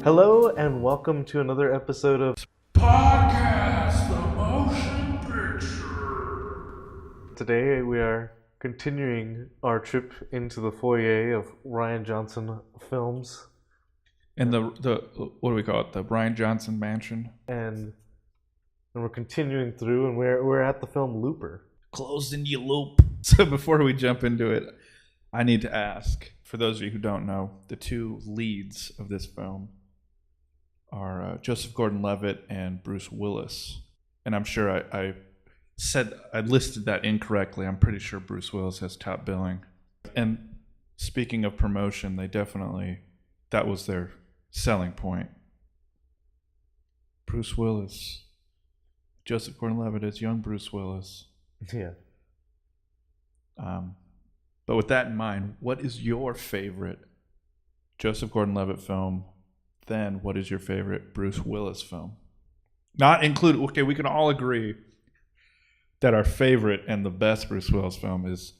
Hello and welcome to another episode of Podcast the Motion Picture. Today we are continuing our trip into the foyer of Rian Johnson films. And the what do we call it? The Brian Johnson Mansion. And we're continuing through and we're at the film Looper. Closed in your loop. So before we jump into it, I need to ask, for those of you who don't know, the two leads of this film are Joseph Gordon-Levitt and Bruce Willis. And I'm sure I listed that incorrectly. I'm pretty sure Bruce Willis has top billing. And speaking of promotion, that was their selling point. Bruce Willis. Joseph Gordon-Levitt is young Bruce Willis. Yeah. But with that in mind, what is your favorite Joseph Gordon-Levitt film? Then what is your favorite Bruce Willis film? Not included. Okay, we can all agree that our favorite and the best Bruce Willis film is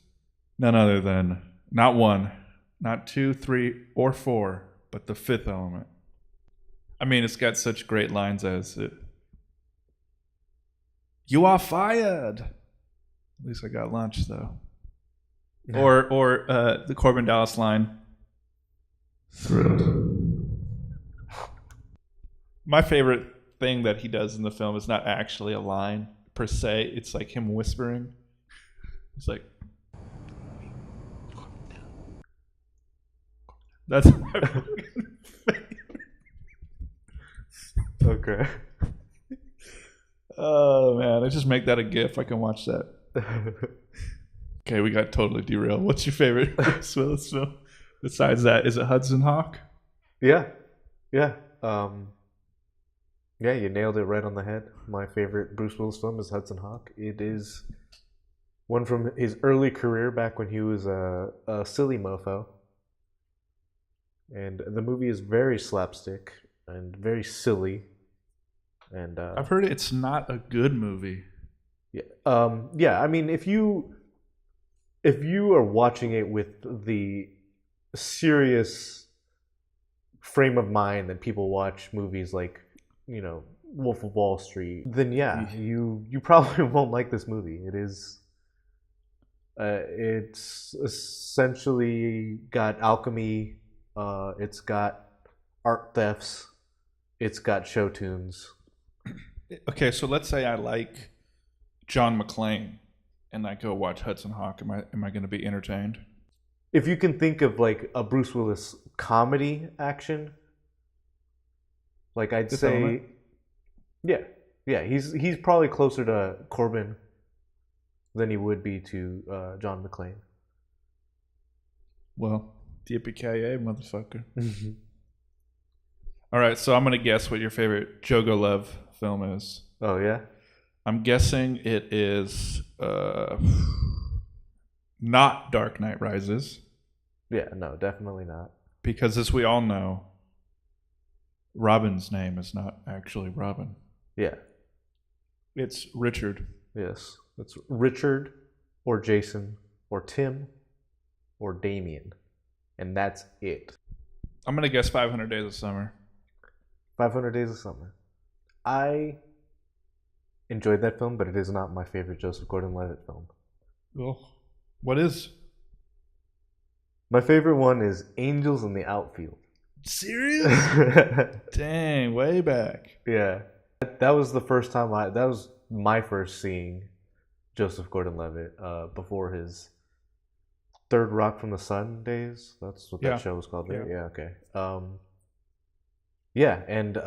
none other than not one, not two, three, or four, but The Fifth Element. I mean, it's got such great lines as "You are fired." At least I got lunch though. Or the Corbin Dallas line. Thrilled. My favorite thing that he does in the film is not actually a line per se. It's like him whispering. It's like, that's my favorite. Okay. Oh man, I just make that a GIF. I can watch that. Okay, we got totally derailed. What's your favorite Bruce Willis film? Besides that, is it Hudson Hawk? Yeah. Yeah. Yeah, you nailed it right on the head. My favorite Bruce Willis film is Hudson Hawk. It is one from his early career back when he was a silly mofo. And the movie is very slapstick and very silly. And I've heard it's not a good movie. Yeah. Yeah, I mean, if you are watching it with the serious frame of mind that people watch movies like, you know, Wolf of Wall Street, then yeah, you probably won't like this movie. It is it's essentially got alchemy, it's got art thefts, it's got show tunes. Okay, so let's say I like John McClane and I go watch Hudson Hawk. Am I going to be entertained? If you can think of like a Bruce Willis comedy action, like I'd say, Element? yeah, he's probably closer to Corbin than he would be to John McClane. Well, yippee-ki-yay, motherfucker. All right, so I'm going to guess what your favorite Jogo film is. Oh yeah? I'm guessing it is not Dark Knight Rises. Yeah, no, definitely not. Because as we all know, Robin's name is not actually Robin. Yeah. It's Richard. Yes. It's Richard or Jason or Tim or Damien. And that's it. I'm going to guess 500 Days of Summer. 500 Days of Summer. I enjoyed that film, but it is not my favorite Joseph Gordon-Levitt film. Well, what is? My favorite one is Angels in the Outfield. Serious? Dang, way back. Yeah. That was the first time that was my first seeing Joseph Gordon-Levitt before his Third Rock from the Sun days. That's what that show was called, right? Yeah, okay. Yeah, and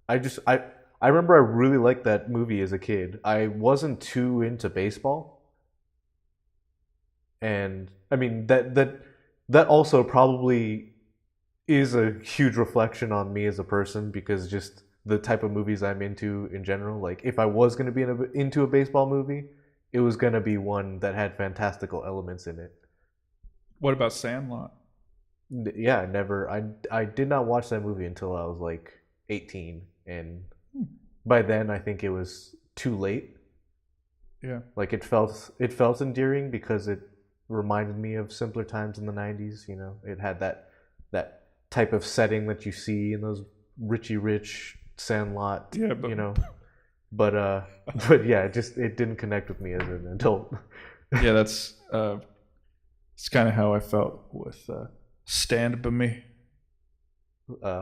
I remember I really liked that movie as a kid. I wasn't too into baseball. And I mean that also probably is a huge reflection on me as a person, because just the type of movies I'm into in general. Like if I was going to be into a baseball movie, it was going to be one that had fantastical elements in it. What about Sandlot? Yeah, I did not watch that movie until I was like 18, and by then I think it was too late. Yeah. Like it felt endearing because it reminded me of simpler times in the 90s, you know. It had that type of setting that you see in those Richie Rich Sandlot, Yeah, but but yeah, it didn't connect with me as an adult. yeah, that's it's kind of how I felt with Stand By Me.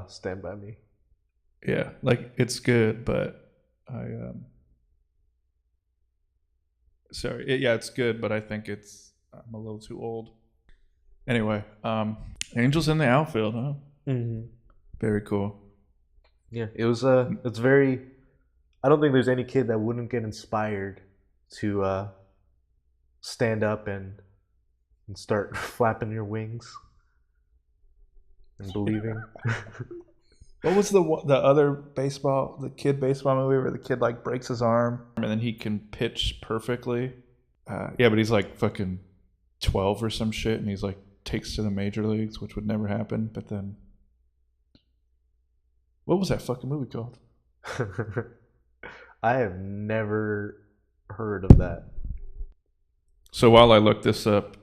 Stand By Me. Yeah, like it's good, but it's good, but I think I'm a little too old. Anyway, Angels in the Outfield, huh? Mm-hmm. Very cool. Yeah, it's very. I don't think there's any kid that wouldn't get inspired to stand up and start flapping your wings and believing. What was the other kid baseball movie where the kid like breaks his arm and then he can pitch perfectly? Yeah, but he's like fucking 12 or some shit, and he's like takes to the major leagues, which would never happen. But then, what was that fucking movie called? I have never heard of that. So while I look this up,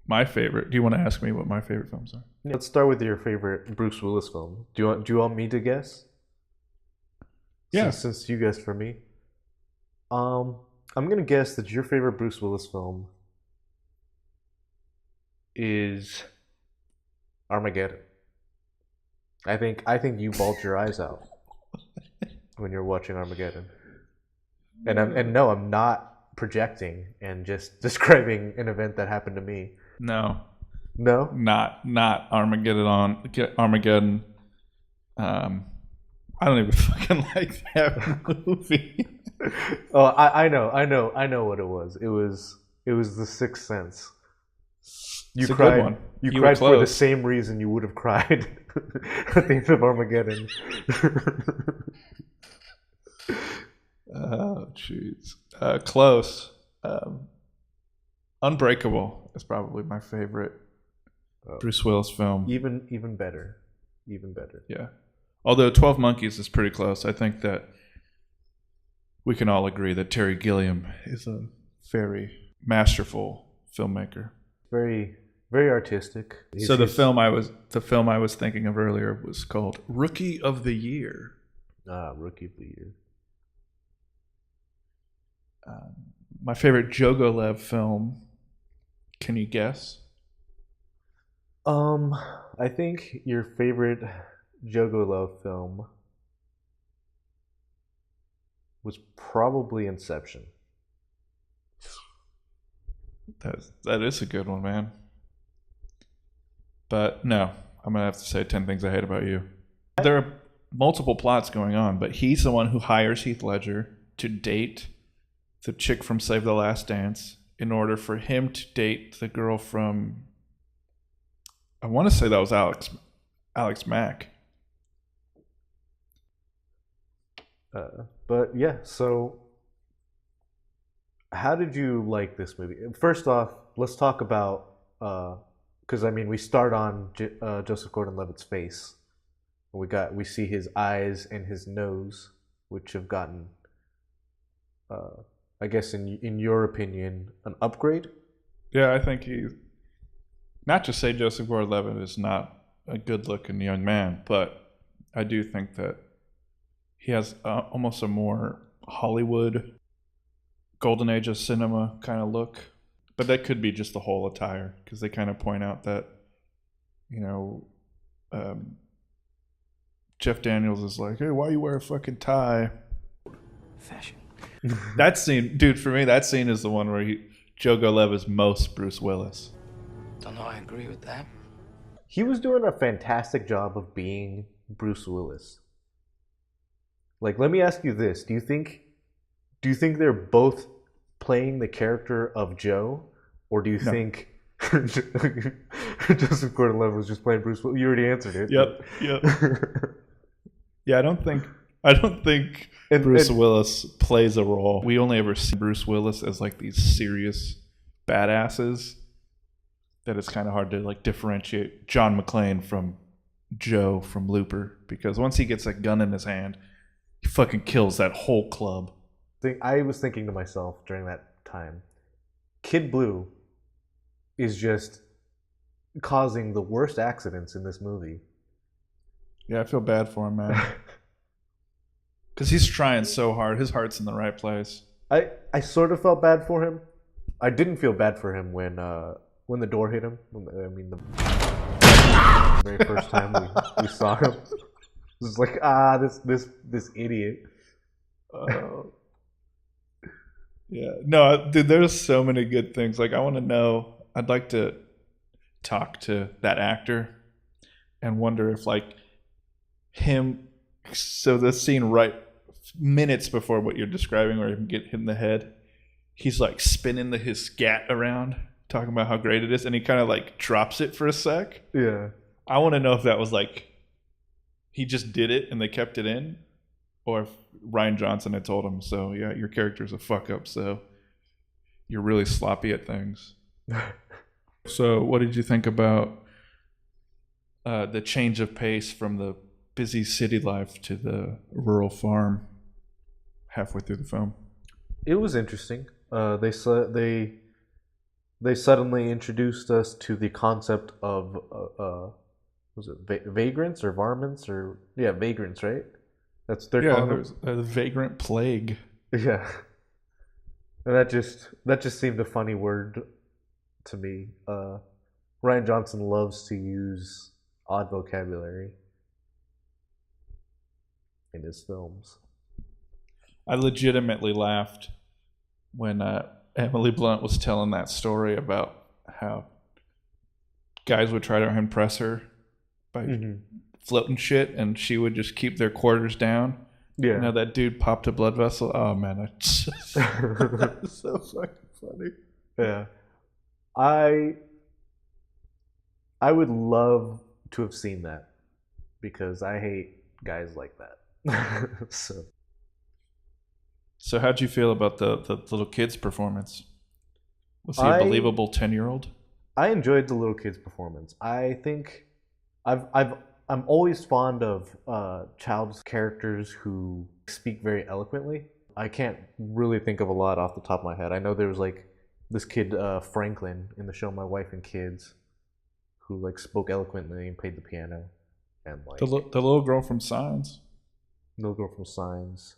my favorite. Do you want to ask me what my favorite films are? Yeah, let's start with your favorite Bruce Willis film. Do you want me to guess? Yeah. Since you guessed for me, I'm gonna guess that your favorite Bruce Willis film is Armageddon. I think you bulge your eyes out when you're watching Armageddon. And no, I'm not projecting and just describing an event that happened to me. No, not Armageddon. I don't even fucking like that movie. Oh, I know what it was. It was The Sixth Sense. You cried. Good one. You cried for the same reason you would have cried at the end of Armageddon. Oh, jeez. Close. Unbreakable is probably my favorite Bruce Willis film. Even better. Yeah. Although 12 Monkeys is pretty close. I think that we can all agree that Terry Gilliam is a very masterful filmmaker. Very, very artistic. The film I was thinking of earlier was called Rookie of the Year. Rookie of the Year. My favorite Jogolev film. Can you guess? I think your favorite Jogolev film was probably Inception. That is a good one, man. But no, I'm gonna have to say 10 Things I Hate About You. There are multiple plots going on, but he's the one who hires Heath Ledger to date the chick from Save the Last Dance in order for him to date the girl from, I want to say that was Alex Mack. But yeah, so how did you like this movie? First off, let's talk about because I mean we start on Joseph Gordon-Levitt's face. We see his eyes and his nose, which have gotten, I guess in your opinion, an upgrade. Yeah, I think not to say Joseph Gordon-Levitt is not a good-looking young man, but I do think that he has almost a more Hollywood, golden age of cinema kind of look. But that could be just the whole attire, because they kind of point out that, Jeff Daniels is like, hey, why you wear a fucking tie? Fashion. That scene, dude, for me, that scene is the one where Jogolev is most Bruce Willis. Don't know I agree with that. He was doing a fantastic job of being Bruce Willis. Like, let me ask you this: Do you think they're both playing the character of Joe, or do you think Joseph Gordon-Levitt was just playing Bruce Willis? You already answered it. Yep. Yeah, I don't think Bruce Willis plays a role. We only ever see Bruce Willis as like these serious badasses that it's kind of hard to like differentiate John McClane from Joe from Looper, because once he gets a gun in his hand, he fucking kills that whole club. I was thinking to myself during that time, Kid Blue is just causing the worst accidents in this movie. Yeah, I feel bad for him, man. Because he's trying so hard. His heart's in the right place. I sort of felt bad for him. I didn't feel bad for him when the door hit him. The very first time we saw him. It was like, this idiot. Yeah. No, dude, there's so many good things. Like, I want to know, I'd like to talk to that actor and wonder if, like, him, so the scene right minutes before what you're describing where he get hit in the head, he's like spinning his scat around, talking about how great it is, and he kind of like drops it for a sec. Yeah. I want to know if that was like, he just did it and they kept it in, or if Ryan Johnson had told him, so yeah, your character's a fuck up, so you're really sloppy at things. So what did you think about the change of pace from the busy city life to the rural farm halfway through the film? It was interesting. They suddenly introduced us to the concept of was it vagrants or varmints or vagrants, right? That's they're calling them. The vagrant plague. Yeah, and that just seemed a funny word to me. Ryan Johnson loves to use odd vocabulary in his films. I legitimately laughed when Emily Blunt was telling that story about how guys would try to impress her by floating shit, and she would just keep their quarters down. Yeah. You know, that dude popped a blood vessel. Oh, man. That's so fucking funny. Yeah. I would love to have seen that because I hate guys like that. So how'd you feel about the little kid's performance? Was he a believable 10-year-old? I enjoyed the little kid's performance. I think I'm always fond of child's characters who speak very eloquently. I can't really think of a lot off the top of my head. I know there was like this kid Franklin in the show My Wife and Kids, who like spoke eloquently and played the piano, and like the little girl from Signs. Little girl from Signs.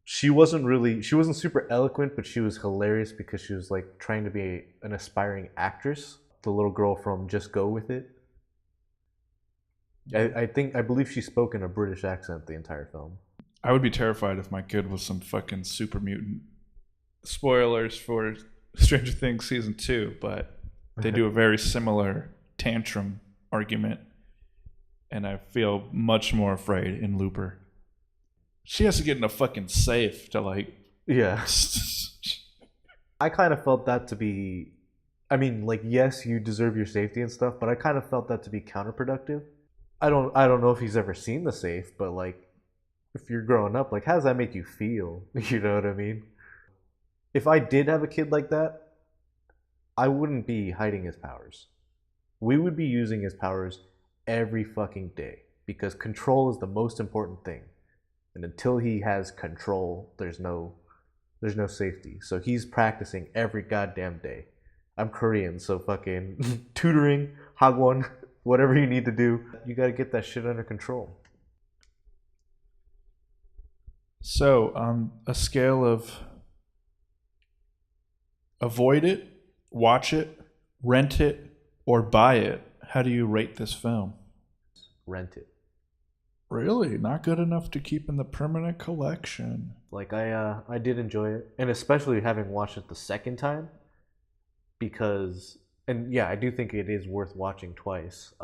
She wasn't super eloquent, but she was hilarious because she was like trying to be an aspiring actress. The little girl from Just Go With It. I believe she spoke in a British accent the entire film. I would be terrified if my kid was some fucking super mutant. Spoilers for Stranger Things season 2, but they do a very similar tantrum argument, and I feel much more afraid in Looper. She has to get in a fucking safe to like... Yeah. I kind of felt that to be... I mean, like, yes, you deserve your safety and stuff, but I kind of felt that to be counterproductive. I don't know if he's ever seen the safe, but like, if you're growing up, like, how does that make you feel? You know what I mean? If I did have a kid like that, I wouldn't be hiding his powers. We would be using his powers every fucking day because control is the most important thing. And until he has control, there's no safety. So he's practicing every goddamn day. I'm Korean, so fucking tutoring, hagwon, whatever you need to do, you gotta get that shit under control. So, on a scale of avoid it, watch it, rent it, or buy it, how do you rate this film? Rent it. Really? Not good enough to keep in the permanent collection? Like, I did enjoy it, and especially having watched it the second time, because, and yeah, I do think it is worth watching twice,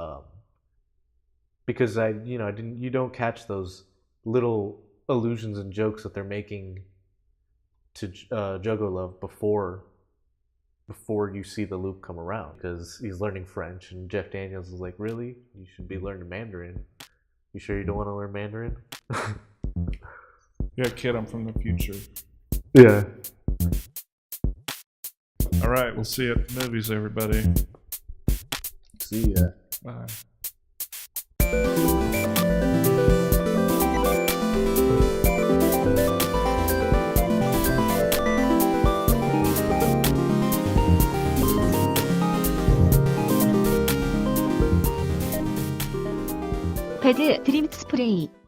because you don't catch those little allusions and jokes that they're making to Jogo Love before you see the loop come around, because he's learning French, and Jeff Daniels is like, really? You should be learning Mandarin. You sure you don't want to learn Mandarin? Yeah, kid, I'm from the future. Yeah. All right, we'll see you at the movies, everybody. See ya. Bye. 배드 드림 스프레이